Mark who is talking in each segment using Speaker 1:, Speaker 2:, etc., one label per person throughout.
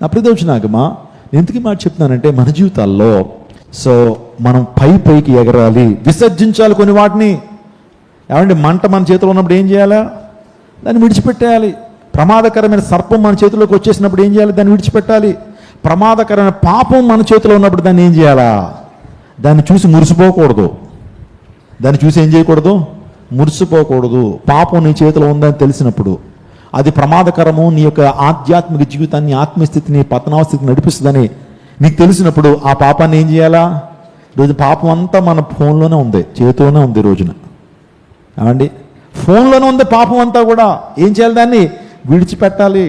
Speaker 1: నా ప్రియదోచనాగమా, ఎందుకు మాట చెప్తున్నానంటే మన జీవితాల్లో మనం పైకి ఎగరాలి, విసర్జించాలి కొన్ని వాటిని. ఏమంటే మంట మన చేతిలో ఉన్నప్పుడు ఏం చేయాలా? దాన్ని విడిచిపెట్టేయాలి. ప్రమాదకరమైన సర్పం మన చేతిలోకి వచ్చేసినప్పుడు ఏం చేయాలి? దాన్ని విడిచిపెట్టాలి. ప్రమాదకరమైన పాపం మన చేతిలో ఉన్నప్పుడు దాన్ని ఏం చేయాలా? దాన్ని చూసి మురిసిపోకూడదు. దాన్ని చూసి ఏం చేయకూడదు? మురిసిపోకూడదు. పాపం నీ చేతిలో ఉందని తెలిసినప్పుడు, అది ప్రమాదకరము, నీ యొక్క ఆధ్యాత్మిక జీవితాన్ని, ఆత్మస్థితిని, పతనావస్థితిని నడిపిస్తుందని నీకు తెలిసినప్పుడు ఆ పాపాన్ని ఏం చేయాలా? ఈరోజు పాపం అంతా మన ఫోన్లోనే ఉంది, చేతిలోనే ఉంది. రోజున ఏమండి, ఫోన్లోనే ఉంది పాపం అంతా కూడా. ఏం చేయాలి? దాన్ని విడిచిపెట్టాలి.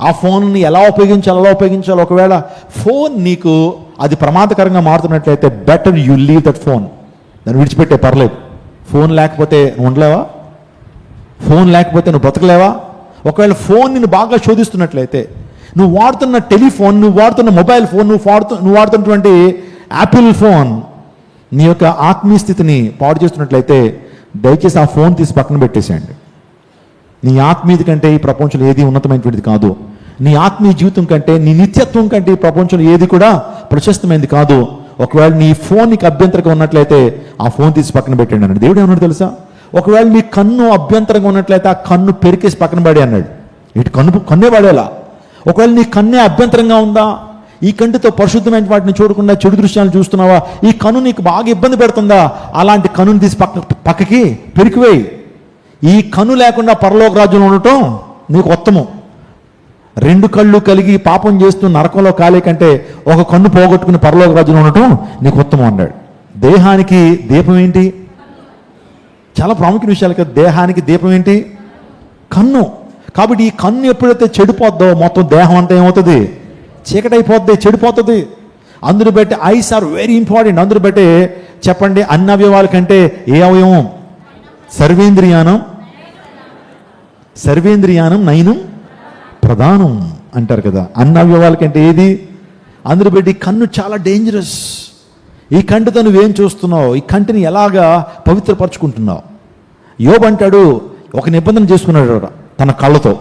Speaker 1: ఆ ఫోన్ని ఎలా ఉపయోగించాలి. ఒకవేళ ఫోన్ నీకు అది ప్రమాదకరంగా మారుతున్నట్లయితే better you leave that phone. దాన్ని విడిచిపెట్టే, పర్లేదు. ఫోన్ లేకపోతే నువ్వు ఉండలేవా? ఫోన్ లేకపోతే నువ్వు బ్రతకలేవా? ఒకవేళ ఫోన్ నిన్ను బాగా శోధిస్తున్నట్లయితే, నువ్వు వాడుతున్న టెలిఫోన్, నువ్వు వాడుతున్న మొబైల్ ఫోన్, నువ్వు వాడుతున్నటువంటి యాపిల్ ఫోన్ నీ యొక్క ఆత్మీయ స్థితిని పాడు చేస్తున్నట్లయితే దయచేసి ఆ ఫోన్ తీసి పక్కన పెట్టేసేయండి. నీ ఆత్మీయత కంటే ఈ ప్రపంచంలో ఏది ఉన్నతమైనటువంటిది కాదు. నీ ఆత్మీయ జీవితం కంటే, నీ నిత్యత్వం కంటే ఈ ప్రపంచంలో ఏది కూడా ప్రశస్తమైనది కాదు. ఒకవేళ నీ ఫోన్ నీకు అభ్యంతరంగా ఉన్నట్లయితే ఆ ఫోన్ తీసి పక్కన పెట్టండి అన్నాడు. దేవుడు ఏమన్నాడు తెలుసా? ఒకవేళ నీ కన్ను అభ్యంతరంగా ఉన్నట్లయితే ఆ కన్ను పెరికేసి పక్కన పడే అన్నాడు. ఇటు కన్నే పడేలా. ఒకవేళ నీ కన్నే అభ్యంతరంగా ఉందా, ఈ కంటితో పరిశుద్ధమైన వాటిని చూడకుండా చెడు దృశ్యాలను చూస్తున్నావా, ఈ కన్ను నీకు బాగా ఇబ్బంది పెడుతుందా, అలాంటి కన్నుని తీసి పక్కకి పెరికివేయి. ఈ కన్ను లేకుండా పరలోక రాజ్యంలో ఉండటం నీకు ఉత్తమం. 2 కళ్ళు కలిగి పాపం చేస్తూ నరకంలో కాలే కంటే ఒక కన్ను పోగొట్టుకుని పరలోక రాజ్యంలో ఉండటం నీకు ఉత్తమం అన్నాడు. దేహానికి దీపం ఏంటి? చాలా ప్రాముఖ్యమైన విషయాలు కదా. దేహానికి దీపం ఏంటి? కన్ను. కాబట్టి ఈ కన్ను ఎప్పుడైతే చెడిపోద్దో మొత్తం దేహం అంతా ఏమవుతుంది? చీకటైపోద్ది, చెడిపోతుంది. అందును బట్టి ఐస్ ఆర్ వెరీ ఇంపార్టెంట్. అందును బట్టి చెప్పండి, అన్ని అవయవాల కంటే ఏ అవయవం? సర్వేంద్రియానం నయనం ప్రధానం అంటారు కదా. అన్ని అవయవాల కంటే ఏది? అందును బట్టి కన్ను చాలా డేంజరస్. ఈ కంటితో నువ్వేం చూస్తున్నావు? ఈ కంటిని ఎలాగా పవిత్రపరచుకుంటున్నావు? యోబు అంటాడు, ఒక నిబంధన చేసుకున్నాడు తన కళ్ళతో.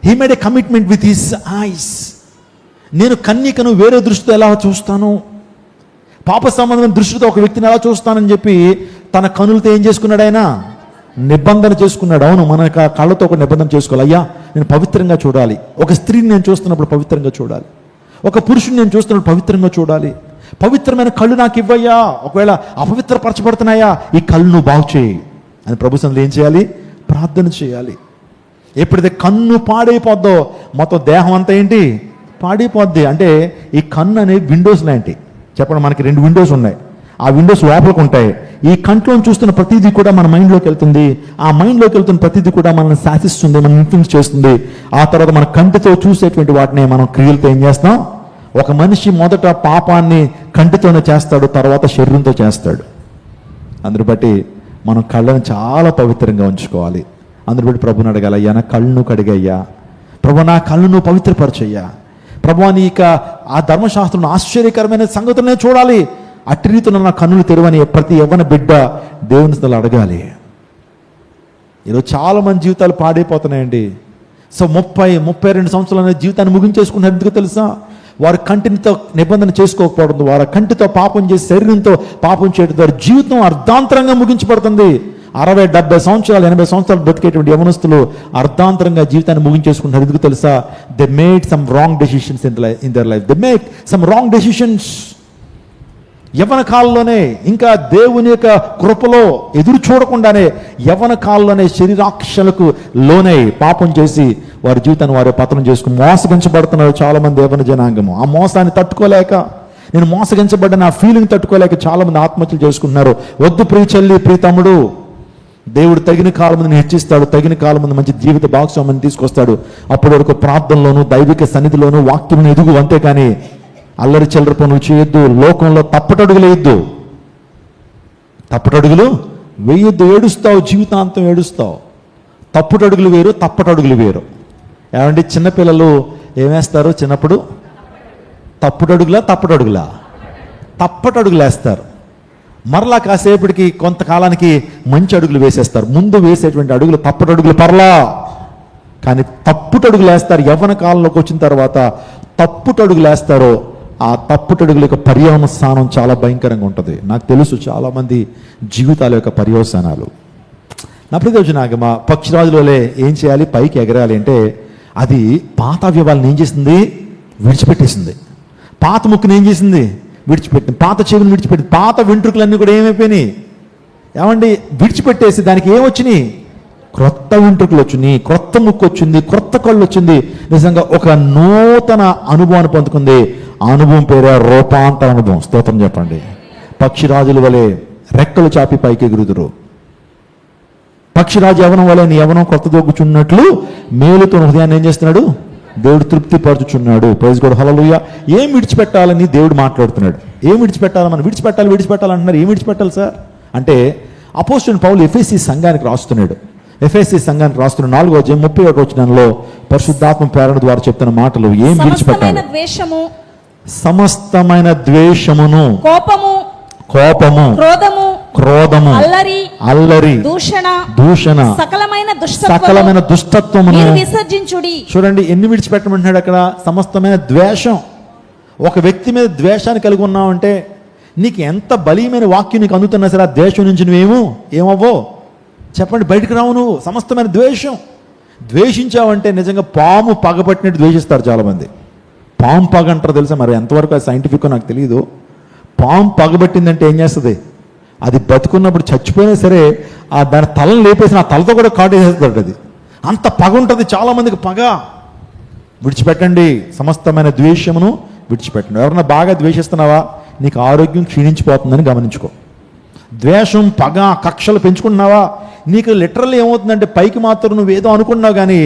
Speaker 1: He made a commitment with his eyes. నేను కన్యకను వేరే దృష్టితో ఎలా చూస్తాను, పాప సంబంధమైన దృష్టితో ఒక వ్యక్తిని ఎలా చూస్తానని చెప్పి తన కనులతో ఏం చేసుకున్నాడు? ఆయన నిబంధన చేసుకున్నాడు. అవును, మన కళ్ళతో ఒక నిబంధన చేసుకోవాలి. అయ్యా, నేను పవిత్రంగా చూడాలి. ఒక స్త్రీని నేను చూస్తున్నప్పుడు పవిత్రంగా చూడాలి. ఒక పురుషుని నేను చూస్తున్నప్పుడు పవిత్రంగా చూడాలి. పవిత్రమైన కళ్ళు నాకు ఇవ్వయ్యా. ఒకవేళ అపవిత్రపరచబడుతున్నాయా, ఈ కళ్ళు నువ్వు బాగు చేయి అని ప్రభు సన్నిధిలో ఏం చేయాలి? ప్రార్థన చేయాలి. ఎప్పుడైతే కన్ను పాడైపోద్దో మొత్తం దేహం అంతా ఏంటి? పాడైపోద్ది. అంటే ఈ కన్ను అనేది విండోస్ లాంటి. చెప్పండి, మనకి 2 విండోస్ ఉన్నాయి. ఆ విండోస్ లోపలికి ఉంటాయి. ఈ కంట్లో చూస్తున్న ప్రతిదీ కూడా మన మైండ్లోకి వెళ్తుంది. ఆ మైండ్లోకి వెళ్తున్న ప్రతిదీ కూడా మనల్ని శాసిస్తుంది, మనం ఇన్ఫ్లుయెన్స్ చేస్తుంది. ఆ తర్వాత మన కంటితో చూసేటువంటి వాటిని మనం క్రియలతో ఏం చేస్తాం? ఒక మనిషి మొదట పాపాన్ని కంటితోనే చేస్తాడు, తర్వాత శరీరంతో చేస్తాడు. అందుని బట్టి మనం కళ్ళను చాలా పవిత్రంగా ఉంచుకోవాలి. అందుని బట్టి ప్రభుని అడగాలి, అయ్యా నా కళ్ళను కడిగయ్యా, ప్రభు నా కళ్ళను పవిత్రపరచయ్యా, ప్రభు నీక ఆ ధర్మశాస్త్రంలో ఆశ్చర్యకరమైన సంగతులనే చూడాలి, అట్టి రీతిలో నా కన్నులు తెరవని ప్రతి యవ్వన బిడ్డ దేవుని స్థలం అడగాలి. ఈరోజు చాలా మంది జీవితాలు పాడైపోతున్నాయండి. 30-32 సంవత్సరాల జీవితాన్ని ముగించేసుకున్నారు. ఎందుకు తెలుసా? వారు కంటితో నిబంధన చేసుకోకపోవడం, వారి కంటితో పాపం చేసి శరీరంతో పాపం చేయడం ద్వారా జీవితం అర్ధాంతరంగా ముగించబడుతుంది. 60-70 సంవత్సరాలు 80 సంవత్సరాలు బ్రతికేటువంటి యవనస్తులు అర్ధాంతరంగా జీవితాన్ని ముగించేసుకుంటారు. ఎందుకు తెలుసా? They made some wrong decisions in their life. They make some wrong decisions. యవ్వన కాలంలోనే, ఇంకా దేవుని యొక్క కృపలో ఎదురు చూడకుండానే యవ్వన కాలంలోనే శరీరాక్షలకు లోనై పాపం చేసి వారి జీవితాన్ని వారే పతనం చేసుకుని మోసగించబడుతున్నారు చాలా మంది యవ్వన జనాంగము. ఆ మోసాన్ని తట్టుకోలేక, నేను మోసగించబడ్డ నా ఫీలింగ్ తట్టుకోలేక చాలా మంది ఆత్మహత్యలు చేసుకుంటున్నారు. వద్దు ప్రియ చెల్లి, ప్రియ తమ్ముడు, దేవుడు తగిన కాలం మందిని హెచ్చిస్తాడు, తగిన కాలం మంది మంచి జీవిత భాగస్వామిని తీసుకొస్తాడు. అప్పటి వరకు ప్రార్థనలోను దైవిక సన్నిధిలోను వాక్యమును ఎదుగు, అంతేకాని అల్లరి చిల్లర పనులు చేయొద్దు. లోకంలో తప్పటడుగులు వేయొద్దు, తప్పటడుగులు వేయొద్దు. ఏడుస్తావు, జీవితాంతం ఏడుస్తావు. తప్పుటడుగులు వేరు, తప్పటడుగులు వేరు. ఏమంటే చిన్నపిల్లలు ఏమేస్తారు చిన్నప్పుడు? తప్పుటడుగులా తప్పటడుగులా? తప్పటడుగులు వేస్తారు. మరలా కాసేపటికి కొంతకాలానికి మంచి అడుగులు వేసేస్తారు. ముందు వేసేటువంటి అడుగులు తప్పటడుగులు. కానీ తప్పుటడుగులు వేస్తారు. యవ్వన కాలంలోకి వచ్చిన తర్వాత తప్పుటడుగులు వేస్తారో ఆ తప్పుటడుగుల యొక్క పర్యవసానం చాలా భయంకరంగా ఉంటుంది. నాకు తెలుసు చాలామంది జీవితాల యొక్క పర్యవసానాలు. నా ప్రతి నాగమ పక్షిరాజులోలే ఏం చేయాలి, పైకి ఎగరాలి అంటే అది పాత అవయవాలను ఏం చేసింది, విడిచిపెట్టేసింది. పాత ముక్కుని ఏం చేసింది, విడిచిపెట్టింది. పాత చెవుని విడిచిపెట్టింది. పాత వెంట్రుకలన్నీ కూడా ఏమైపోయినాయి, ఏమండి, విడిచిపెట్టేసి దానికి ఏమొచ్చినాయి, క్రొత్త వెంట్రుకలు వచ్చినాయి, క్రొత్త ముక్కు వచ్చింది, క్రొత్త కళ్ళు వచ్చింది. నిజంగా ఒక నూతన అనుభవాన్ని పొందుకుంది. ఆ అనుభవం పేరే రూపాంతర అనుభవం. స్తోత్రం చెప్పండి. పక్షిరాజుల వలె రెక్కలు చాపి పైకి ఎగురుదురు. పక్షిరాజు యవనం వలె నీ యవనం కొత్త దొగ్గుచున్నట్లు మేలుతో హృదయాన్ని ఏం చేస్తున్నాడు, దేవుడు తృప్తి పరుచుచున్నాడు. ప్రైజ్ గాడ్, హల్లెలూయా. ఏం విడిచిపెట్టాలని దేవుడు మాట్లాడుతున్నాడు. ఏం విడిచిపెట్టాలి, మనం విడిచిపెట్టాలి అంటున్నారు. ఏం విడిచిపెట్టాలి సార్ అంటే అపోస్తలుడైన పౌలు ఎఫెసీ సంఘానికి రాస్తున్నాడు. ఎఫెసీ సంఘానికి రాస్తున్న 4వ అధ్యాయం 31వ వచనంలో పరిశుద్ధాత్మ ప్రేరణ ద్వారా చెప్తున్న మాటలు. ఏం విడిచిపెట్టాలి, సమస్తమైన ద్వేషమును, కోపము, క్రోధము, అల్లరి, దూషణ, సకలమైన దుష్టత్వమును
Speaker 2: విసర్జించుడి.
Speaker 1: చూడండి ఎన్ని విడిచిపెట్టమంటున్నాడు అక్కడ. సమస్తమైన ద్వేషం. ఒక వ్యక్తి మీద ద్వేషాన్ని కలిగి ఉన్నావంటే నీకు ఎంత బలీయమైన వాక్యం నీకు అందుతున్నా సరే ఆ ద్వేషం నుంచి నువ్వేమో ఏమవ్వో చెప్పండి, బయటకు రావు నువ్వు. సమస్తమైన ద్వేషం. ద్వేషించావంటే నిజంగా పాము పగబట్టినట్టు ద్వేషిస్తారు చాలామంది. పాము పగ అంటారు తెలుసా, మరి ఎంతవరకు అది సైంటిఫిక్ నాకు తెలియదు. పాము పగబట్టిందంటే ఏం చేస్తుంది, అది బతుకున్నప్పుడు చచ్చిపోయినా సరే ఆ దాని తలను లేపేసి ఆ తలతో కూడా కాటేసేస్తాడు. అది అంత పగ ఉంటుంది చాలామందికి. పగ విడిచిపెట్టండి. సమస్తమైన ద్వేషమును విడిచిపెట్టండి. ఎవరన్నా బాగా ద్వేషిస్తున్నావా, నీకు ఆరోగ్యం క్షీణించిపోతుందని గమనించుకో. ద్వేషం, పగ, కక్షలు పెంచుకుంటున్నావా, నీకు లిటరల్లీ ఏమవుతుందంటే పైకి మాత్రం నువ్వు ఏదో అనుకున్నావు కానీ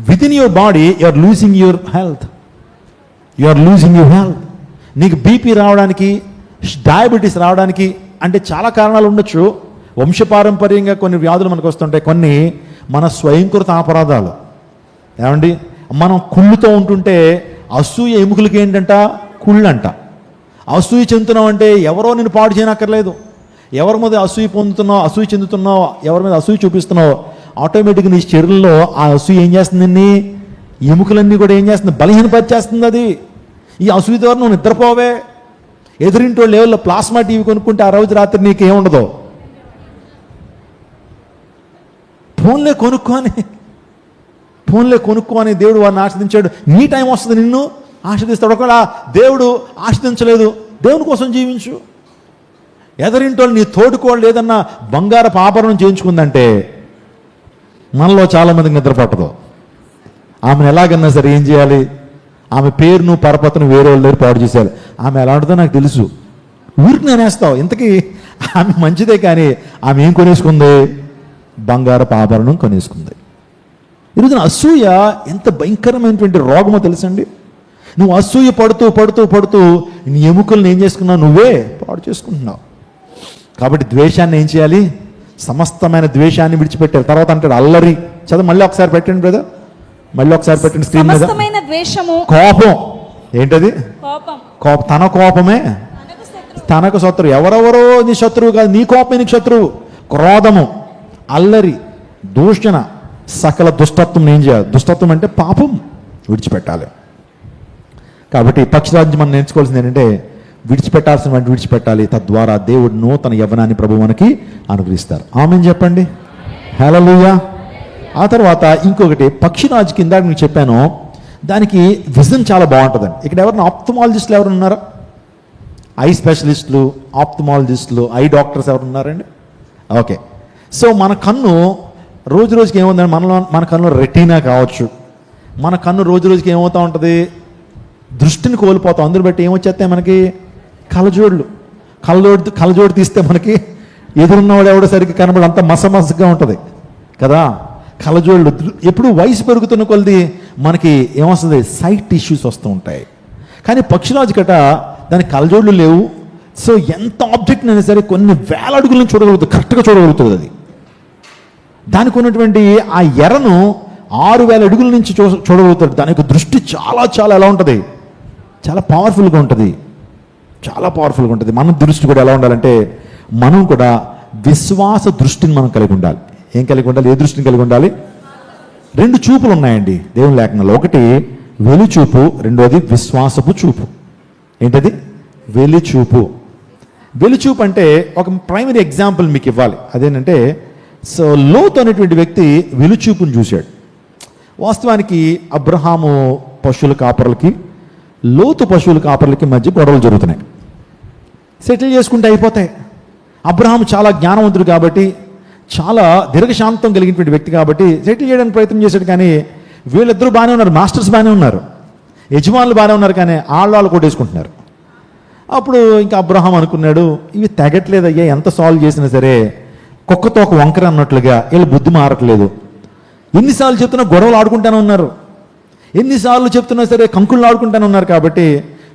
Speaker 1: with in your body you are losing your health. నీకు బీపీ రావడానికి, డయాబెటీస్ రావడానికి అంటే చాలా కారణాలు ఉండొచ్చు. వంశపారంపర్యంగా కొన్ని వ్యాధులు మనకు వస్తుంటాయి. కొన్ని మన స్వయంకృత అపరాధాలు. ఏమండి, మనం కుళ్ళుతో ఉంటుంటే అసూయ ఎముకలకి ఏంటంట, కుళ్ళంట. అసూయ చెందుతున్నావు అంటే ఎవరో నేను పాడు చేయనక్కర్లేదు. ఎవరి మీద అసూయ పొందుతున్నావు, అసూయ చెందుతున్నావు, ఎవరి మీద అసూయ చూపిస్తున్నావు, ఆటోమేటిక్గా నీ శరీరంలో ఆ అసూయ ఏం చేస్తుంది, ఎముకలన్నీ కూడా ఏం చేస్తుంది, బలహీనపరిచేస్తుంది. అది ఈ అసూయ ద్వారా నువ్వు నిద్రపోవే. ఎదురింటో లెవెల్లో ప్లాస్మా టీవీ కొనుక్కుంటే ఆ రోజు రాత్రి నీకేముండదు. ఫోన్లే కొనుక్కొని దేవుడు వారిని ఆశ్రదించాడు. నీ టైం వస్తుంది, నిన్ను ఆశ్రదిస్తాడు. ఒకవేళ దేవుడు ఆశ్రదించలేదు, దేవుని కోసం జీవించు. ఎదరింటోళ్ళు నీ తోడుకోళ్ళు ఏదన్నా బంగారపు ఆభరణం చేయించుకుందంటే మనలో చాలామందికి నిద్ర పట్టదు. ఆమెను ఎలాగన్నా సరే ఏం చేయాలి, ఆమె పేరును పరపతను వేరే వాళ్ళ దగ్గర పాడు చేసేయాలి. ఆమె ఎలా ఉంటుందో నాకు తెలుసు. ఊరికి నేనేస్తావు. ఇంతకీ ఆమె మంచిదే కానీ ఆమె ఏం కొనేసుకుంది, బంగారపు ఆభరణం కొనేసుకుంది. ఈరోజున అసూయ ఎంత భయంకరమైనటువంటి రోగమో తెలుసండి. నువ్వు అసూయ పడుతూ నీ ఎముకలను ఏం చేసుకున్నావు, నువ్వే పాడు చేసుకుంటున్నావు. కాబట్టి ద్వేషాన్ని ఏం చేయాలి, సమస్తమైన ద్వేషాన్ని విడిచిపెట్టారు. తర్వాత అంటాడు అల్లరి. చదువు మళ్ళీ ఒకసారి పెట్టండి బ్రదర్, మళ్ళీ ఒకసారి పెట్టండి స్క్రీన్ మీద. కోపం ఏంటది, తన కోపమే తనకు శత్రువు. ఎవరెవరో నీ శత్రువు కాదు, నీ కోపమే నీకు శత్రువు. క్రోధము, అల్లరి, దూషణ, సకల దుష్టత్వం ఏం చేయాలి. దుష్టత్వం అంటే పాపం, విడిచిపెట్టాలి. కాబట్టి పక్షిరాజు మనం నేర్చుకోవాల్సింది ఏంటంటే విడిచిపెట్టాల్సిన వాటిని విడిచిపెట్టాలి. తద్వారా దేవుడు నూతన యవ్వనాన్ని ప్రభు మనకి అనుగ్రహిస్తారు. ఆమెన్ చెప్పండి, హల్లెలూయా. ఆ తర్వాత ఇంకొకటి, పక్షిరాజు కింద మీకు చెప్పాను, దానికి విజన్ చాలా బాగుంటుందండి. ఇక్కడ ఎవరైనా ఆప్థమాలజిస్టులు ఎవరు ఉన్నారా, ఐ స్పెషలిస్టులు, ఆప్థమాలజిస్టులు, ఐ డాక్టర్స్ ఎవరు ఉన్నారండి? ఓకే. సో మన కన్ను రోజు రోజుకి ఏముందండి, మన కన్ను రెటీనా కావచ్చు. మన కన్ను రోజు రోజుకి ఏమవుతూ ఉంటుంది, దృష్టిని కోల్పోతాం. అందుని బట్టి ఏమొచ్చేస్తాయి మనకి, కళ్ళజోడు తీస్తే మనకి ఎదురున్నవాడు ఎవడో సరిగ్గా కనబడి అంత మసమసగా ఉంటుంది కదా. కళ్ళజోళ్ళు ఎప్పుడు వయసు పెరుగుతున్న కొలది మనకి ఏమొస్తుంది, సైట్ ఇష్యూస్ వస్తూ ఉంటాయి. కానీ పక్షిరాజు కట దానికి కళ్ళజోళ్ళు లేవు. సో ఎంత ఆబ్జెక్ట్ అయినా సరే కొన్ని వేల అడుగులను చూడగలుగుతుంది, కరెక్ట్గా చూడగలుగుతుంది. అది దానికి ఉన్నటువంటి ఆ ఎరను 6000 అడుగుల నుంచి చూడగలుగుతాడు. దాని యొక్క దృష్టి చాలా ఎలా ఉంటుంది, చాలా పవర్ఫుల్గా ఉంటుంది. మన దృష్టి కూడా ఎలా ఉండాలంటే, మనం కూడా విశ్వాస దృష్టిని మనం కలిగి ఉండాలి. ఏం కలిగి ఉండాలి, ఏ దృష్టిని కలిగి ఉండాలి, 2 చూపులు ఉన్నాయండి దేవుని లేఖనంలో. ఒకటి వెలుచూపు, రెండోది విశ్వాసపు చూపు. ఏంటది? వెలుచూపు. వెలుచూపు అంటే ఒక ప్రైమరీ ఎగ్జాంపుల్ మీకు ఇవ్వాలి. అదేంటంటే లోతు అనేటువంటి వ్యక్తి వెలుచూపును చూశాడు. వాస్తవానికి అబ్రహాము పశువుల కాపరులకి, లోతు పశువుల కాపరులకి మధ్య గొడవలు జరుగుతున్నాయి. సెటిల్ చేసుకుంటే అయిపోతాయి. అబ్రహాము చాలా జ్ఞానవంతుడు కాబట్టి, చాలా దీర్ఘశాంతం కలిగినటువంటి వ్యక్తి కాబట్టి సెటిల్ చేయడానికి ప్రయత్నం చేశాడు. కానీ వీళ్ళిద్దరూ బాగానే ఉన్నారు, మాస్టర్స్ బాగానే ఉన్నారు, యజమానులు బాగానే ఉన్నారు, కానీ వాళ్ళు కొట్టేసుకుంటున్నారు. అప్పుడు ఇంకా అబ్రహాం అనుకున్నాడు, ఇవి తెగట్లేదయ్యా, ఎంత సాల్వ్ చేసినా సరే కుక్కతో ఒక వంకర అన్నట్లుగా వీళ్ళు బుద్ధి మారట్లేదు. ఎన్నిసార్లు చెప్తున్నా గొడవలు ఆడుకుంటానే ఉన్నారు, ఎన్నిసార్లు చెప్తున్నా సరే కంకుళ్ళు ఆడుకుంటానే ఉన్నారు, కాబట్టి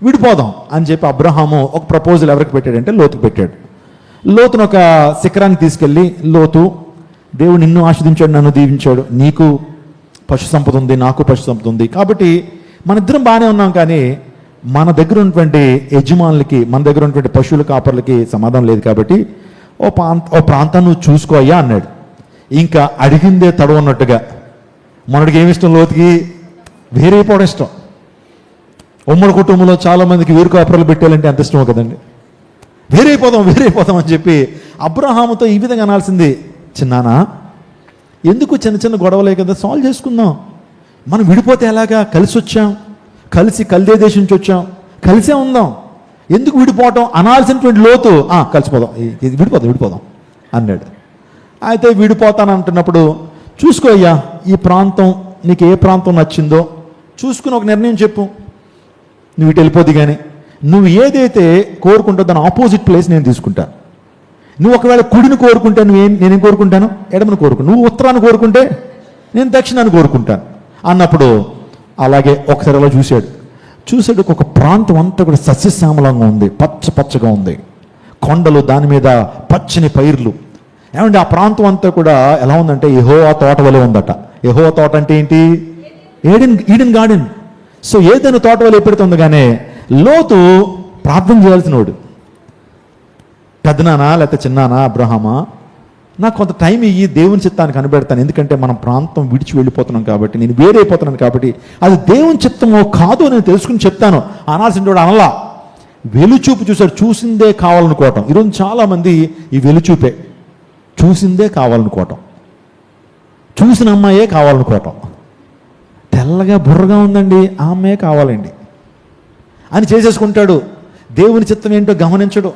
Speaker 1: విడిపోదాం అని చెప్పి అబ్రహాము ఒక ప్రపోజల్ ఎవరికి పెట్టాడంటే లోతుకు పెట్టాడు. లోతును ఒక శిఖరానికి తీసుకెళ్ళి, లోతు, దేవుడు నిన్ను ఆస్వాదించాడు, నన్ను దీవించాడు, నీకు పశు సంపద ఉంది, నాకు పశు సంపద ఉంది, కాబట్టి మన ఇద్దరం బాగానే ఉన్నాం, కానీ మన దగ్గర ఉన్నటువంటి యజమానులకి, మన దగ్గర ఉన్నటువంటి పశువుల కాపర్లకి సమాధానం లేదు, కాబట్టి ఓ ప్రాంతాన్ని నువ్వు చూసుకో అయ్యా అన్నాడు. ఇంకా అడిగిందే తడవన్నట్టుగా, మనడికి ఏమి ఇష్టం, లోతుకి వేరైపోవడం ఇష్టం. ఉమ్మడి కుటుంబంలో చాలామందికి వేరు కాపర్లు పెట్టాలంటే ఎంత ఇష్టమో కదండి. వేరైపోదాం అని చెప్పి అబ్రహాముతో ఈ విధంగా అనాల్సింది, చిన్నానా ఎందుకు చిన్న చిన్న గొడవలే కదా, సాల్వ్ చేసుకుందాం, మనం విడిపోతే ఎలాగా, కలిసి వచ్చాం, కలిసి కల్దే దేశం నుంచి వచ్చాం, కలిసే ఉందాం, ఎందుకు విడిపోవటం అనాల్సినటువంటి లోతు, కలిసిపోదాం, విడిపోదాం అన్నాడు. అయితే విడిపోతాను అంటున్నప్పుడు, చూసుకో అయ్యా, ఈ ప్రాంతం నీకు ఏ ప్రాంతం నచ్చిందో చూసుకుని ఒక నిర్ణయం చెప్పు, నువ్వు ఇటు వెళ్ళిపోద్ది, కానీ నువ్వు ఏదైతే కోరుకుంటావు దాని ఆపోజిట్ ప్లేస్ నేను తీసుకుంటాను. నువ్వు ఒకవేళ కుడిని కోరుకుంటే నేనేం కోరుకుంటాను, ఎడమను కోరుకుంటాను, నువ్వు ఉత్తరాన్ని కోరుకుంటే నేను దక్షిణాన్ని కోరుకుంటాను అన్నప్పుడు, అలాగే ఒకసారి అలా చూశాడు ఒక ప్రాంతం అంతా కూడా సస్యశ్యామలంగా ఉంది, పచ్చగా ఉంది, కొండలు, దాని మీద పచ్చని పైర్లు. ఏమంటే ఆ ప్రాంతం అంతా కూడా ఎలా ఉందంటే యెహోవా తోట వలె ఉందట. యెహోవా తోట అంటే ఏంటి? Eden garden. సో ఏదైనా తోట వలె ఎప్పుడైతే ఉంది, కానీ లోతు ప్రార్థన చేయాల్సిన వాడు, పెద్దనానా లేకపోతే చిన్నానా, అబ్రహామా నాకు కొంత టైం ఇయ్యి, దేవుని చిత్తాన్ని కనిపెడతాను, ఎందుకంటే మనం ప్రాంతం విడిచి వెళ్ళిపోతున్నాం కాబట్టి, నేను వేరైపోతున్నాను కాబట్టి అది దేవుని చిత్తమో కాదో నేను తెలుసుకుని చెప్తాను అనాల్సిన వాడు అనలా. వెలుచూపు చూశాడు, చూసిందే కావాలనుకోవటం. ఈరోజు చాలామంది ఈ వెలుచూపే, చూసిందే కావాలనుకోవటం, చూసిన అమ్మాయే కావాలనుకోవటం. తెల్లగా బుర్రగా ఉందండి, ఆ అమ్మాయే కావాలండి అని చేసేసుకుంటాడు. దేవుని చిత్తం ఏంటో గమనించడు,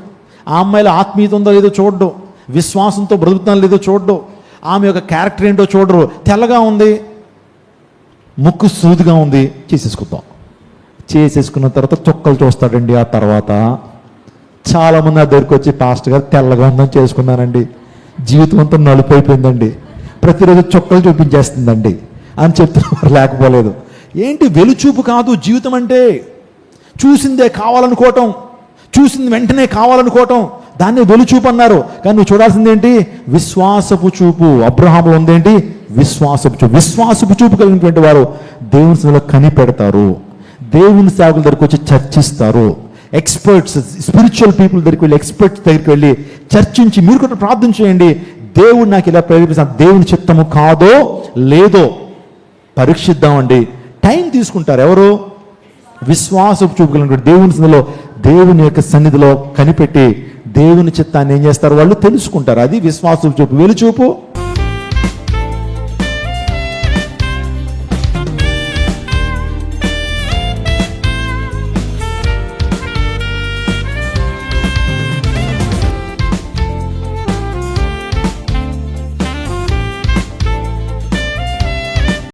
Speaker 1: ఆ అమ్మాయిలో ఆత్మీయత ఉందో లేదో చూడడు, విశ్వాసంతో బ్రతుకుతాను లేదో చూడడు, ఆమె యొక్క క్యారెక్టర్ ఏంటో చూడరు. తెల్లగా ఉంది, ముక్కు సూదిగా ఉంది, చేసేసుకున్న తర్వాత చుక్కలు చూస్తాడండి. ఆ తర్వాత చాలామంది ఆ దగ్గరికి వచ్చి, పాస్టర్ గారు తెల్లగా ఉందని చేసుకున్నానండి, జీవితం అంతా నలుపైపోయిందండి, ప్రతిరోజు చుక్కలు చూపించేస్తుందండి అని చెప్తున్నారు. లేకపోలేదు. ఏంటి? వెలుచూపు కాదు జీవితం అంటే. చూసిందే కావాలనుకోవటం, చూసింది వెంటనే కావాలనుకోవటం, దాన్ని వెలుచూపు అన్నారు. కానీ నువ్వు చూడాల్సింది ఏంటి? విశ్వాసపు చూపు. అబ్రహాములో ఉందేంటి? విశ్వాసపు చూపు. విశ్వాసపు చూపు కలిగినటువంటి వారు దేవుని సన్నిధిలో కనిపెడతారు, దేవుని సేవకుల దగ్గరికి వచ్చి చర్చిస్తారు, ఎక్స్పర్ట్స్, స్పిరిచువల్ పీపుల్ దగ్గరికి వెళ్ళి, ఎక్స్పర్ట్స్ దగ్గరికి వెళ్ళి చర్చించి, మీరు కూడా ప్రార్థన చేయండి, దేవుడు నాకు ఇలా ప్రేరేపిస్తాను, దేవుని చిత్తము కాదో లేదో పరీక్షిద్దామండి. టైం తీసుకుంటారు. ఎవరు? విశ్వాసపు చూపు కలిగినటువంటి దేవుని సన్నిధిలో, దేవుని యొక్క సన్నిధిలో కనిపెట్టి దేవుని చిత్తాన్ని ఏం చేస్తారు? వాళ్ళు తెలుసుకుంటారు. అది విశ్వాసపు చూపు. వెలుచూపు